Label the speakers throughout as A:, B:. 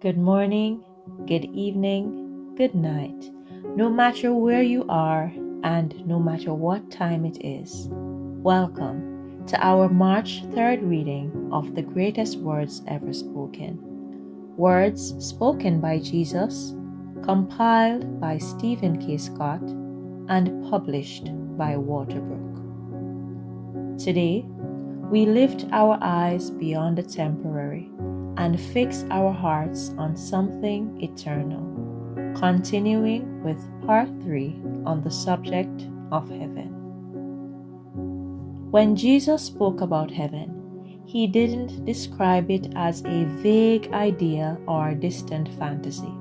A: Good morning, good evening, good night, no matter where you are and no matter what time it is. Welcome to our March 3rd reading of the greatest words ever spoken. Words spoken by Jesus, compiled by Stephen K. Scott, and published by WaterBrook. Today, we lift our eyes beyond the temporary and fix our hearts on something eternal, continuing with part 3 on the subject of heaven. When Jesus spoke about heaven, he didn't describe it as a vague idea or distant fantasy.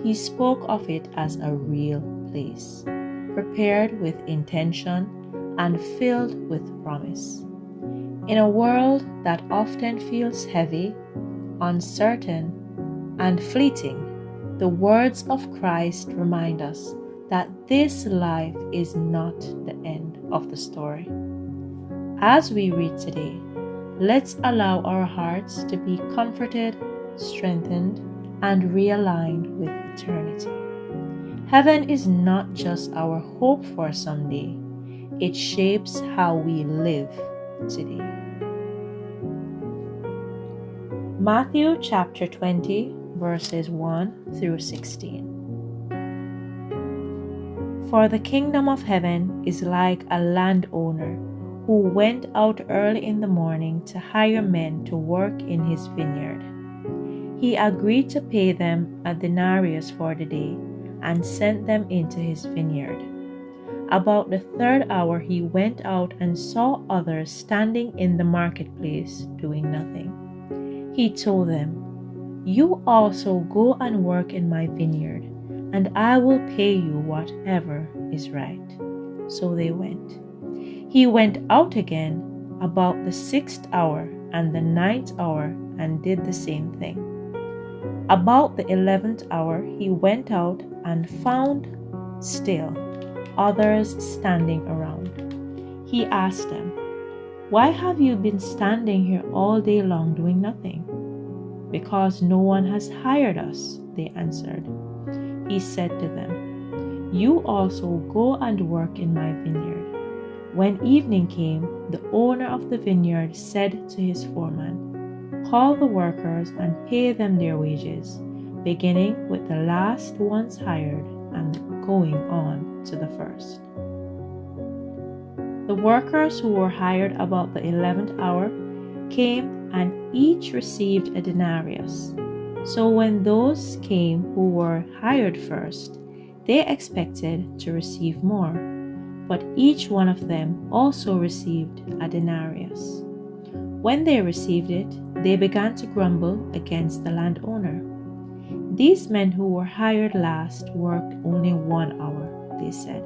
A: He spoke of it as a real place, prepared with intention and filled with promise. In a world that often feels heavy, uncertain, and fleeting, the words of Christ remind us that this life is not the end of the story. As we read today, let's allow our hearts to be comforted, strengthened, and realigned with eternity. Heaven is not just our hope for someday, it shapes how we live today. Matthew chapter 20, verses 1 through 16. For the kingdom of heaven is like a landowner who went out early in the morning to hire men to work in his vineyard. He agreed to pay them a denarius for the day and sent them into his vineyard. About the 3rd hour he went out and saw others standing in the marketplace doing nothing. He told them, "You also go and work in my vineyard, and I will pay you whatever is right." So they went. He went out again about the 6th hour and the 9th hour and did the same thing. About the 11th hour he went out and found still others standing around. He asked them, "Why have you been standing here all day long doing nothing?" "Because no one has hired us," they answered. He said to them, "You also go and work in my vineyard." When evening came, the owner of the vineyard said to his foreman, "Call the workers and pay them their wages, beginning with the last ones hired and going on to the first." The workers who were hired about the 11th hour came and each received a denarius. So when those came who were hired first, they expected to receive more, but each one of them also received a denarius. When they received it, they began to grumble against the landowner. "These men who were hired last worked only 1 hour," they said,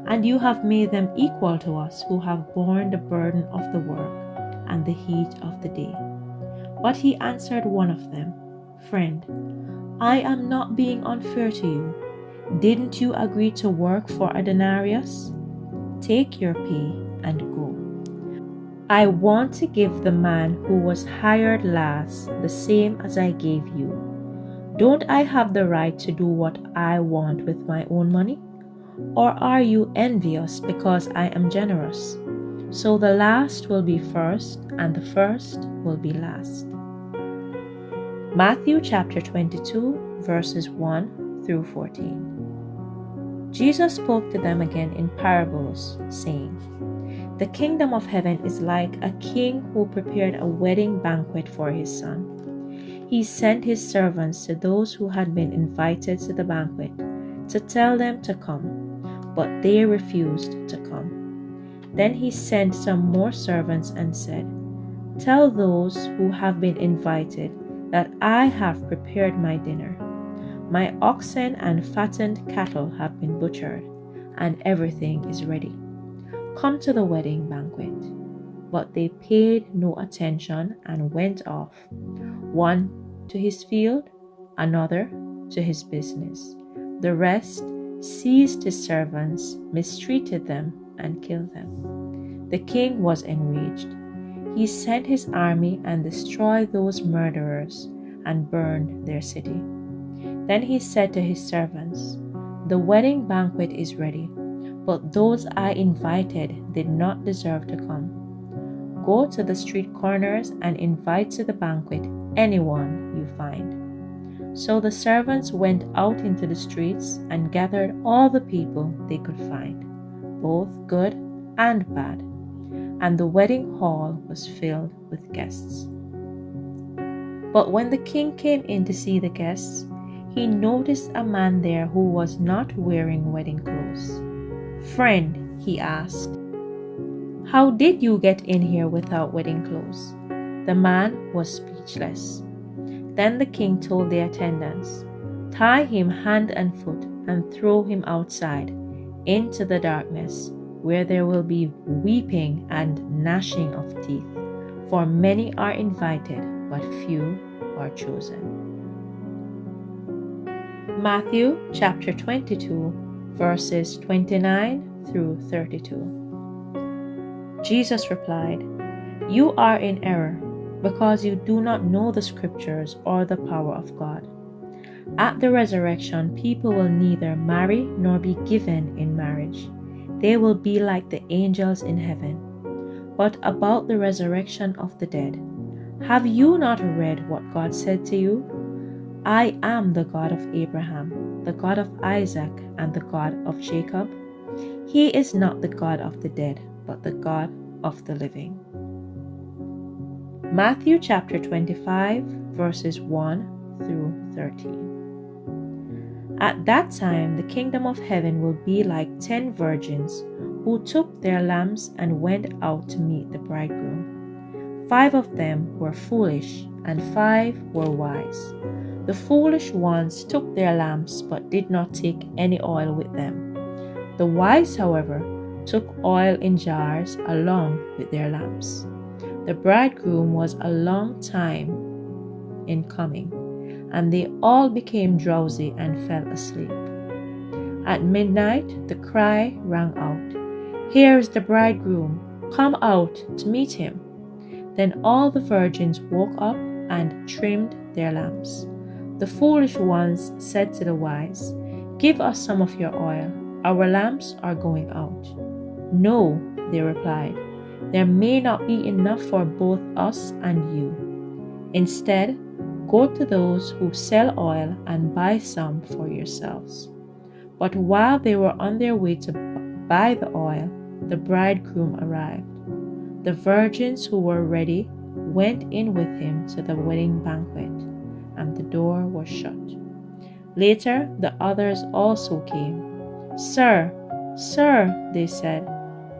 A: "and you have made them equal to us who have borne the burden of the work and the heat of the day." But he answered one of them, "Friend, I am not being unfair to you. Didn't you agree to work for a denarius? Take your pay and go. I want to give the man who was hired last the same as I gave you. Don't I have the right to do what I want with my own money? Or are you envious because I am generous? So the last will be first, and the first will be last." Matthew chapter 22, verses 1 through 14. Jesus spoke to them again in parables, saying, "The kingdom of heaven is like a king who prepared a wedding banquet for his son. He sent his servants to those who had been invited to the banquet to tell them to come, but they refused to come. Then he sent some more servants and said, 'Tell those who have been invited that I have prepared my dinner. My oxen and fattened cattle have been butchered, and everything is ready. Come to the wedding banquet.' But they paid no attention and went off, one to his field, another to his business. The rest seized his servants, mistreated them, and killed them. The king was enraged. He sent his army and destroyed those murderers and burned their city. Then he said to his servants, "The wedding banquet is ready, but those I invited did not deserve to come. Go to the street corners and invite to the banquet anyone you find." So the servants went out into the streets and gathered all the people they could find, both good and bad, and the wedding hall was filled with guests. But when the king came in to see the guests, he noticed a man there who was not wearing wedding clothes. "Friend," he asked, "how did you get in here without wedding clothes?" The man was speechless. Then the king told the attendants, "Tie him hand and foot and throw him outside into the darkness, where there will be weeping and gnashing of teeth, for many are invited, but few are chosen." Matthew chapter 22, verses 29 through 32. Jesus replied, "You are in error, because you do not know the scriptures or the power of God. At the resurrection, people will neither marry nor be given in marriage. They will be like the angels in heaven. But about the resurrection of the dead, have you not read what God said to you? I am the God of Abraham, the God of Isaac, and the God of Jacob. He is not the God of the dead, but the God of the living." Matthew chapter 25, verses 1 through 13. At that time, the kingdom of heaven will be like 10 virgins who took their lamps and went out to meet the bridegroom. 5 of them were foolish, and 5 were wise. The foolish ones took their lamps but did not take any oil with them. The wise, however, took oil in jars along with their lamps. The bridegroom was a long time in coming, and they all became drowsy and fell asleep. At midnight, the cry rang out, "Here is the bridegroom, come out to meet him." Then all the virgins woke up and trimmed their lamps. The foolish ones said to the wise, "Give us some of your oil, our lamps are going out." "No," they replied, "there may not be enough for both us and you. Instead, go to those who sell oil and buy some for yourselves." But while they were on their way to buy the oil, the bridegroom arrived. The virgins who were ready went in with him to the wedding banquet, and the door was shut. Later, the others also came. "Sir, sir," they said,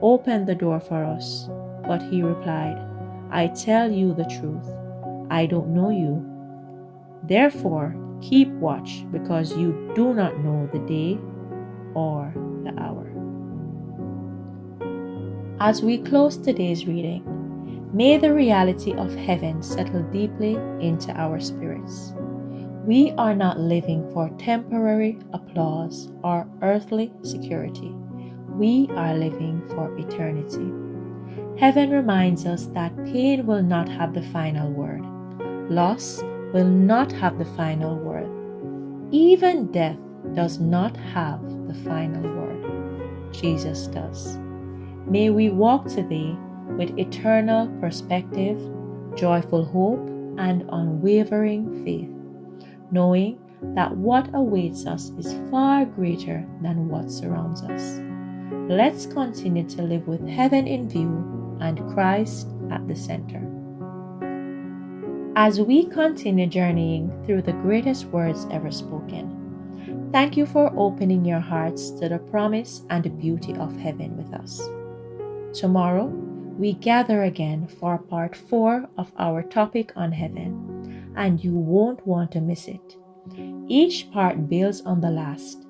A: "open the door for us." But he replied, "I tell you the truth, I don't know you. Therefore, keep watch, because you do not know the day or the hour." As we close today's reading, may the reality of heaven settle deeply into our spirits. We are not living for temporary applause or earthly security. We are living for eternity. Heaven reminds us that pain will not have the final word. Loss will not have the final word. Even death does not have the final word. Jesus does. May we walk today with eternal perspective, joyful hope, and unwavering faith, knowing that what awaits us is far greater than what surrounds us. Let's continue to live with heaven in view and Christ at the center. As we continue journeying through the greatest words ever spoken, thank you for opening your hearts to the promise and the beauty of heaven with us. Tomorrow, we gather again for part 4 of our topic on heaven, and you won't want to miss it. Each part builds on the last,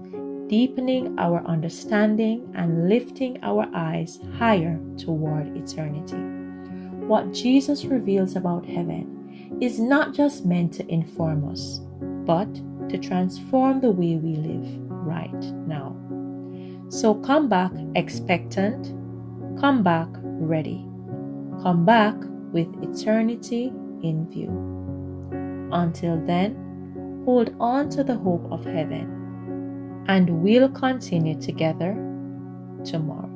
A: deepening our understanding and lifting our eyes higher toward eternity. What Jesus reveals about heaven is not just meant to inform us, but to transform the way we live right now. So come back expectant, come back ready, come back with eternity in view. Until then, hold on to the hope of heaven, and we'll continue together tomorrow.